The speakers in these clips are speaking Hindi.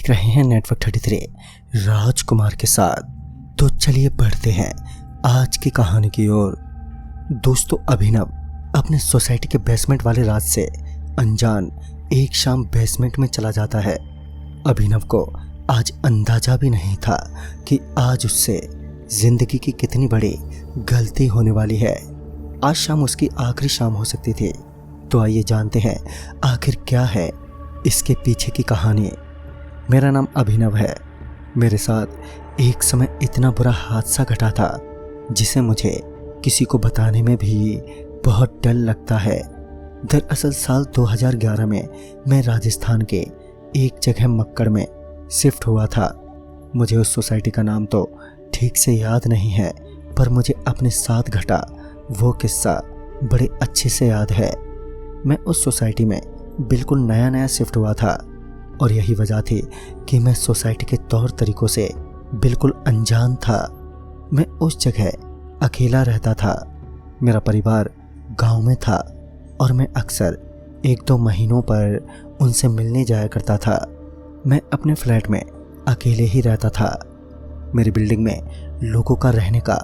देख रहे हैं नेटवर्क 33 राजकुमार के साथ। तो चलिए बढ़ते हैं आज की कहानी की ओर। दोस्तों, अभिनव अपने सोसाइटी के बेसमेंट वाले राज से अनजान एक शाम बेसमेंट में चला जाता है। अभिनव को आज अंदाजा भी नहीं था कि आज उससे जिंदगी की कितनी बड़ी गलती होने वाली है। आज शाम उसकी आखिरी शाम हो सकती थी। तो आइए जानते हैं आखिर क्या है इसके पीछे की कहानी। मेरा नाम अभिनव है। मेरे साथ एक समय इतना बुरा हादसा घटा था जिसे मुझे किसी को बताने में भी बहुत डर लगता है। दरअसल साल 2011 में मैं राजस्थान के एक जगह मक्कड़ में शिफ्ट हुआ था। मुझे उस सोसाइटी का नाम तो ठीक से याद नहीं है, पर मुझे अपने साथ घटा वो किस्सा बड़े अच्छे से याद है। मैं उस सोसाइटी में बिल्कुल नया शिफ्ट हुआ था और यही वजह थी कि मैं सोसाइटी के तौर तरीकों से बिल्कुल अनजान था। मैं उस जगह अकेला रहता था। मेरा परिवार गांव में था और मैं अक्सर 1-2 महीनों पर उनसे मिलने जाया करता था। मैं अपने फ्लैट में अकेले ही रहता था। मेरी बिल्डिंग में लोगों का रहने का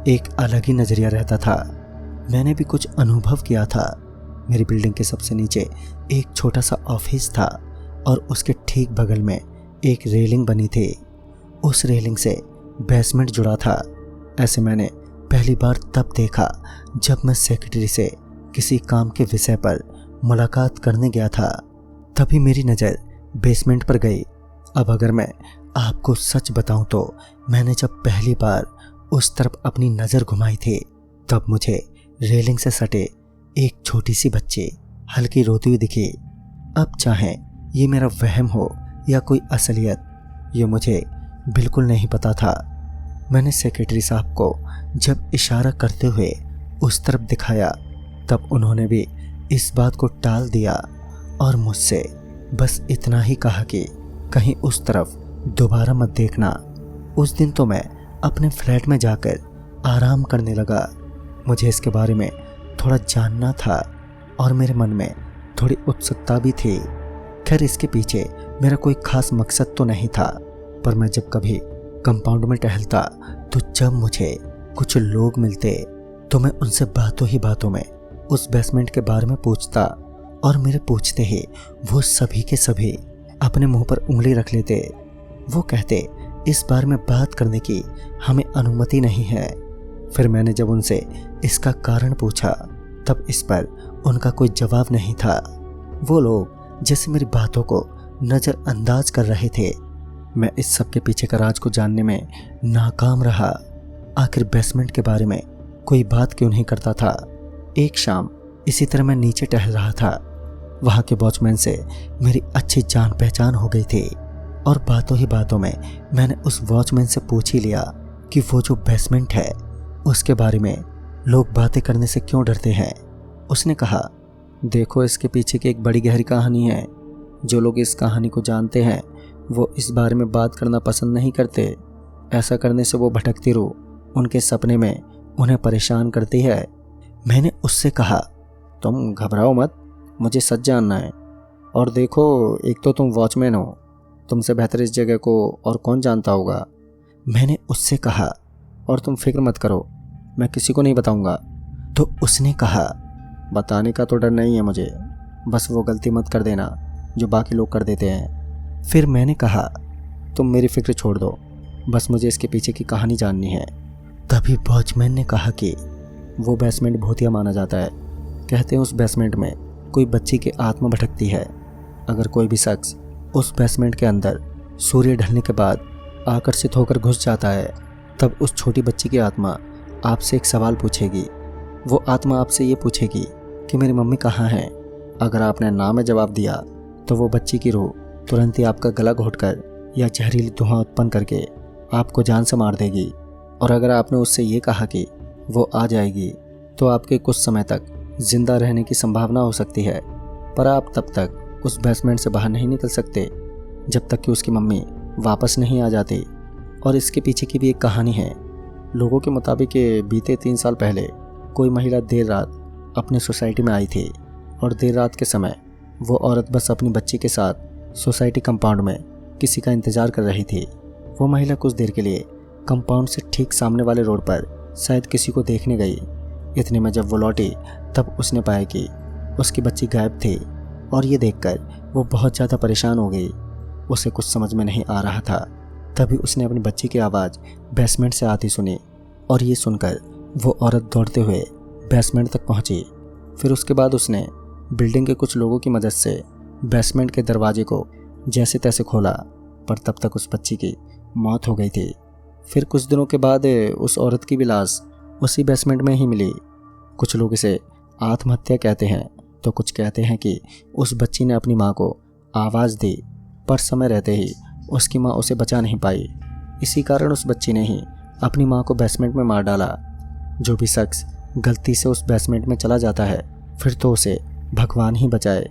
एक अलग ही नज़रिया रहता था। मैंने भी कुछ अनुभव किया था। मेरी बिल्डिंग के सबसे नीचे एक छोटा सा ऑफिस था और उसके ठीक बगल में एक रेलिंग बनी थी। उस रेलिंग से बेसमेंट जुड़ा था। ऐसे मैंने पहली बार तब देखा जब मैं सेक्रेटरी से किसी काम के विषय पर मुलाकात करने गया था। तभी मेरी नज़र बेसमेंट पर गई। अब अगर मैं आपको सच बताऊं तो मैंने जब पहली बार उस तरफ अपनी नज़र घुमाई थी तब मुझे रेलिंग से सटे एक छोटी सी बच्ची हल्की रोती हुई दिखी। अब चाहे ये मेरा वहम हो या कोई असलियत, ये मुझे बिल्कुल नहीं पता था। मैंने सेक्रेटरी साहब को जब इशारा करते हुए उस तरफ दिखाया तब उन्होंने भी इस बात को टाल दिया और मुझसे बस इतना ही कहा कि कहीं उस तरफ दोबारा मत देखना। उस दिन तो मैं अपने फ्लैट में जाकर आराम करने लगा। मुझे इसके बारे में थोड़ा जानना था और मेरे मन में थोड़ी उत्सुकता भी थी। खैर, इसके पीछे मेरा कोई खास मकसद तो नहीं था, पर मैं जब कभी कंपाउंड में टहलता तो जब मुझे कुछ लोग मिलते तो मैं उनसे बातों ही बातों में उस बेसमेंट के बारे में पूछता और मेरे पूछते ही वो सभी के सभी अपने मुंह पर उंगली रख लेते। वो कहते इस बारे में बात करने की हमें अनुमति नहीं है। फिर मैंने जब उनसे इसका कारण पूछा तब इस पर उनका कोई जवाब नहीं था। वो लोग जैसे मेरी बातों को नज़रअंदाज कर रहे थे। मैं इस सब के पीछे का राज को जानने में नाकाम रहा। आखिर बेसमेंट के बारे में कोई बात क्यों नहीं करता था। एक शाम इसी तरह मैं नीचे टहल रहा था। वहाँ के वॉचमैन से मेरी अच्छी जान पहचान हो गई थी और बातों ही बातों में मैंने उस वॉचमैन से पूछ ही लिया कि वो जो बेसमेंट है उसके बारे में लोग बातें करने से क्यों डरते हैं। उसने कहा, देखो, इसके पीछे की एक बड़ी गहरी कहानी है। जो लोग इस कहानी को जानते हैं वो इस बारे में बात करना पसंद नहीं करते। ऐसा करने से वो भटकती रूह उनके सपने में उन्हें परेशान करती है। मैंने उससे कहा, तुम घबराओ मत, मुझे सच जानना है। और देखो, एक तो तुम वॉचमैन हो, तुमसे बेहतर इस जगह को और कौन जानता होगा। मैंने उससे कहा, और तुम फिक्र मत करो, मैं किसी को नहीं बताऊंगा। तो उसने कहा, बताने का तो डर नहीं है मुझे, बस वो गलती मत कर देना जो बाकी लोग कर देते हैं। फिर मैंने कहा, तुम मेरी फिक्र छोड़ दो, बस मुझे इसके पीछे की कहानी जाननी है। तभी वॉचमैन ने कहा कि वो बेसमेंट भूतिया माना जाता है। कहते हैं उस बेसमेंट में कोई बच्ची की आत्मा भटकती है। अगर कोई भी शख्स उस बेसमेंट के अंदर सूर्य ढलने के बाद आकर्षित होकर घुस जाता है तब उस छोटी बच्ची की आत्मा आपसे एक सवाल पूछेगी। वो आत्मा आपसे ये पूछेगी कि मेरी मम्मी कहाँ हैं। अगर आपने ना में जवाब दिया तो वो बच्ची की रूह तुरंत ही आपका गला घोंटकर या जहरीली धुआं उत्पन्न करके आपको जान से मार देगी। और अगर आपने उससे ये कहा कि वो आ जाएगी तो आपके कुछ समय तक जिंदा रहने की संभावना हो सकती है, पर आप तब तक उस बेसमेंट से बाहर नहीं निकल सकते जब तक कि उसकी मम्मी वापस नहीं आ जाती। और इसके पीछे की भी एक कहानी है। लोगों के मुताबिक बीते 3 साल पहले कोई महिला देर रात अपने सोसाइटी में आई थी और देर रात के समय वो औरत बस अपनी बच्ची के साथ सोसाइटी कंपाउंड में किसी का इंतजार कर रही थी। वो महिला कुछ देर के लिए कंपाउंड से ठीक सामने वाले रोड पर शायद किसी को देखने गई। इतने में जब वो लौटी तब उसने पाया कि उसकी बच्ची गायब थी और ये देखकर वो बहुत ज़्यादा परेशान हो गई। उसे कुछ समझ में नहीं आ रहा था। तभी उसने अपनी बच्ची की आवाज़ बेसमेंट से आती सुनी और ये सुनकर वो औरत दौड़ते हुए बेसमेंट तक पहुंची। फिर उसके बाद उसने बिल्डिंग के कुछ लोगों की मदद से बेसमेंट के दरवाजे को जैसे तैसे खोला, पर तब तक उस बच्ची की मौत हो गई थी। फिर कुछ दिनों के बाद उस औरत की भी लाश उसी बेसमेंट में ही मिली। कुछ लोग इसे आत्महत्या कहते हैं तो कुछ कहते हैं कि उस बच्ची ने अपनी माँ को आवाज़ दी, पर समय रहते ही उसकी माँ उसे बचा नहीं पाई। इसी कारण उस बच्ची ने ही अपनी माँ को बेसमेंट में मार डाला। जो भी शख्स गलती से उस बेसमेंट में चला जाता है फिर तो उसे भगवान ही बचाए।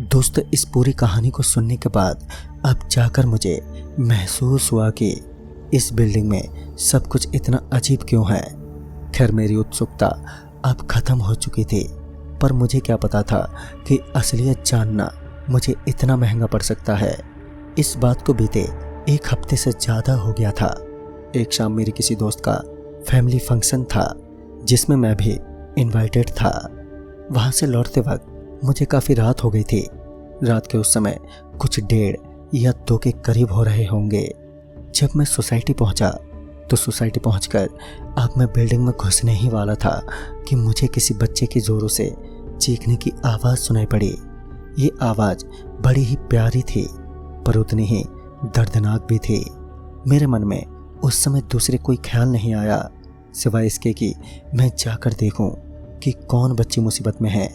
दोस्तों, इस पूरी कहानी को सुनने के बाद अब जाकर मुझे महसूस हुआ कि इस बिल्डिंग में सब कुछ इतना अजीब क्यों है। खैर, मेरी उत्सुकता अब ख़त्म हो चुकी थी, पर मुझे क्या पता था कि असलियत जानना मुझे इतना महंगा पड़ सकता है। इस बात को बीते 1 हफ्ते से ज़्यादा हो गया था। एक शाम मेरी किसी दोस्त का फैमिली फंक्शन था जिसमें मैं भी इनवाइटेड था। वहाँ से लौटते वक्त मुझे काफ़ी रात हो गई थी। रात के उस समय कुछ 1:30 या 2 के करीब हो रहे होंगे। जब मैं सोसाइटी पहुँचा तो सोसाइटी पहुँचकर अब मैं बिल्डिंग में घुसने ही वाला था कि मुझे किसी बच्चे की ज़ोरों से चीखने की आवाज़ सुनाई पड़ी। ये आवाज़ बड़ी ही प्यारी थी पर उतनी ही दर्दनाक भी थी। मेरे मन में उस समय दूसरे कोई ख्याल नहीं आया सिवाय इसके कि मैं जाकर देखूं कि कौन बच्ची मुसीबत में है।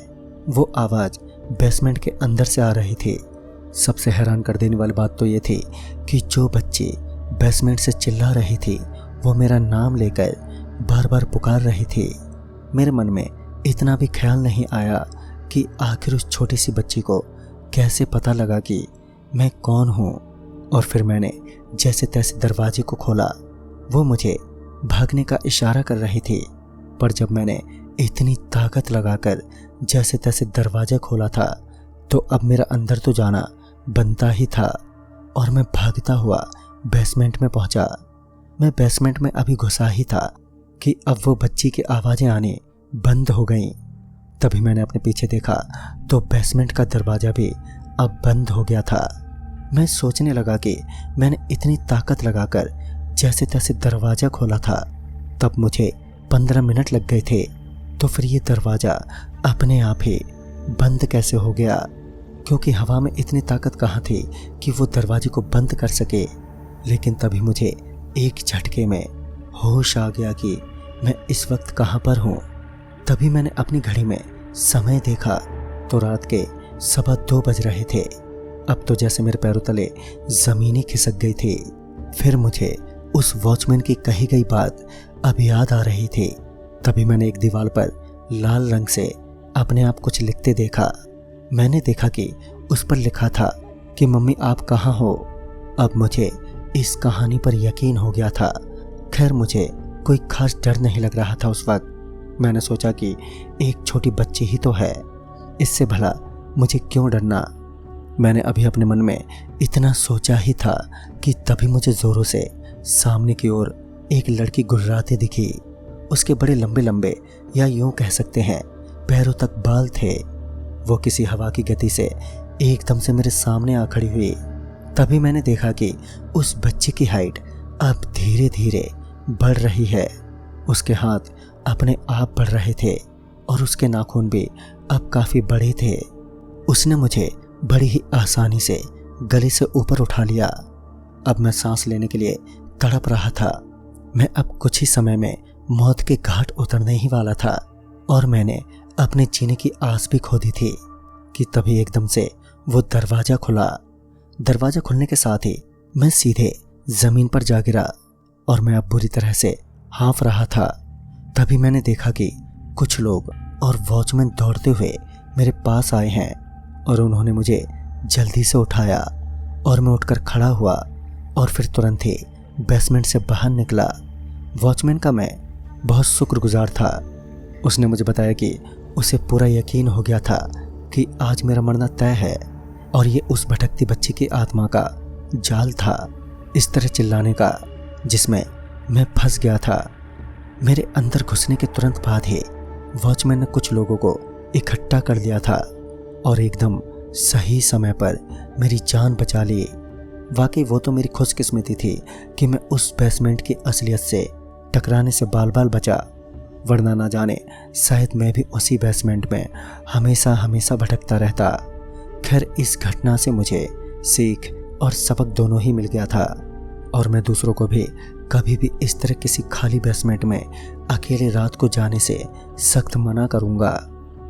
वो आवाज़ बेसमेंट के अंदर से आ रही थी। सबसे हैरान कर देने वाली बात तो ये थी कि जो बच्ची बेसमेंट से चिल्ला रही थी वो मेरा नाम लेकर बार बार पुकार रही थी। मेरे मन में इतना भी ख्याल नहीं आया कि आखिर उस छोटी सी बच्ची को कैसे पता लगा कि मैं कौन हूँ। और फिर मैंने जैसे तैसे दरवाजे को खोला। वो मुझे भागने का इशारा कर रही थी, पर जब मैंने इतनी ताकत लगाकर जैसे तैसे दरवाजा खोला था तो अब मेरा अंदर तो जाना बनता ही था और मैं भागता हुआ बेसमेंट में पहुंचा। मैं बेसमेंट में अभी घुसा ही था कि अब वो बच्ची की आवाज़ें आने बंद हो गईं। तभी मैंने अपने पीछे देखा तो बेसमेंट का दरवाज़ा भी अब बंद हो गया था। मैं सोचने लगा कि मैंने इतनी ताकत लगाकर जैसे तैसे दरवाज़ा खोला था, तब मुझे 15 मिनट लग गए थे, तो फिर ये दरवाज़ा अपने आप ही बंद कैसे हो गया? क्योंकि हवा में इतनी ताकत कहाँ थी कि वो दरवाजे को बंद कर सके। लेकिन तभी मुझे एक झटके में होश आ गया कि मैं इस वक्त कहाँ पर हूँ। तभी मैंने अपनी घड़ी में समय देखा तो रात के 2:15 बज रहे थे। अब तो जैसे मेरे पैरों तले ज़मीन ही खिसक गई थी। फिर मुझे उस वॉचमैन की कही गई बात अब याद आ रही थी। तभी मैंने एक दीवार पर लाल रंग से अपने आप कुछ लिखते देखा। मैंने देखा कि उस पर लिखा था कि मम्मी आप कहाँ हो। अब मुझे इस कहानी पर यकीन हो गया था। खैर, मुझे कोई खास डर नहीं लग रहा था उस वक्त। मैंने सोचा कि एक छोटी बच्ची ही तो है, इससे भला मुझे क्यों डरना। मैंने अभी अपने मन में इतना सोचा ही था कि तभी मुझे ज़ोरों से सामने की ओर एक लड़की गुर्राते दिखी। उसके बड़े लंबे लंबे या यूं कह सकते हैं पैरों तक बाल थे। वो किसी हवा की गति से एकदम से मेरे सामने आ खड़ी हुई। तभी मैंने देखा कि उस बच्चे की हाइट अब धीरे धीरे बढ़ रही है। उसके हाथ अपने आप बढ़ रहे थे और उसके नाखून भी अब काफ़ी बड़े थे। उसने मुझे बड़ी ही आसानी से गले से ऊपर उठा लिया। अब मैं सांस लेने के लिए तड़प रहा था। मैं अब कुछ ही समय में मौत के घाट उतरने ही वाला था और मैंने अपने जीने की आस भी खो दी थी कि तभी एकदम से वो दरवाज़ा खुला। दरवाज़ा खुलने के साथ ही मैं सीधे ज़मीन पर जा गिरा और मैं अब बुरी तरह से हाँफ रहा था। तभी मैंने देखा कि कुछ लोग और वॉचमैन दौड़ते हुए मेरे पास आए हैं और उन्होंने मुझे जल्दी से उठाया और मैं उठकर खड़ा हुआ और फिर तुरंत ही बेसमेंट से बाहर निकला। वॉचमैन का मैं बहुत शुक्रगुजार था। उसने मुझे बताया कि उसे पूरा यकीन हो गया था कि आज मेरा मरना तय है और ये उस भटकती बच्ची की आत्मा का जाल था इस तरह चिल्लाने का जिसमें मैं फंस गया था। मेरे अंदर घुसने के तुरंत बाद ही वॉचमैन ने कुछ लोगों को इकट्ठा कर लिया था और एकदम सही समय पर मेरी जान बचा ली। वाकई वो तो मेरी खुशकिस्मती थी कि मैं उस बेसमेंट की असलियत से टकराने से बाल बाल बचा, वरना ना जाने शायद मैं भी उसी बेसमेंट में हमेशा हमेशा भटकता रहता। खैर, इस घटना से मुझे सीख और सबक दोनों ही मिल गया था और मैं दूसरों को भी कभी भी इस तरह किसी खाली बेसमेंट में अकेले रात को जाने से सख्त मना करूँगा,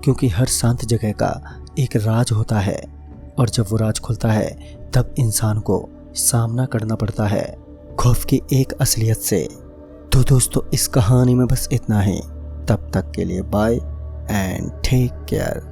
क्योंकि हर शांत जगह का एक राज होता है और जब वो राज खुलता है तब इंसान को सामना करना पड़ता है खौफ की एक असलियत से। तो दोस्तों, इस कहानी में बस इतना ही। तब तक के लिए बाय एंड टेक केयर।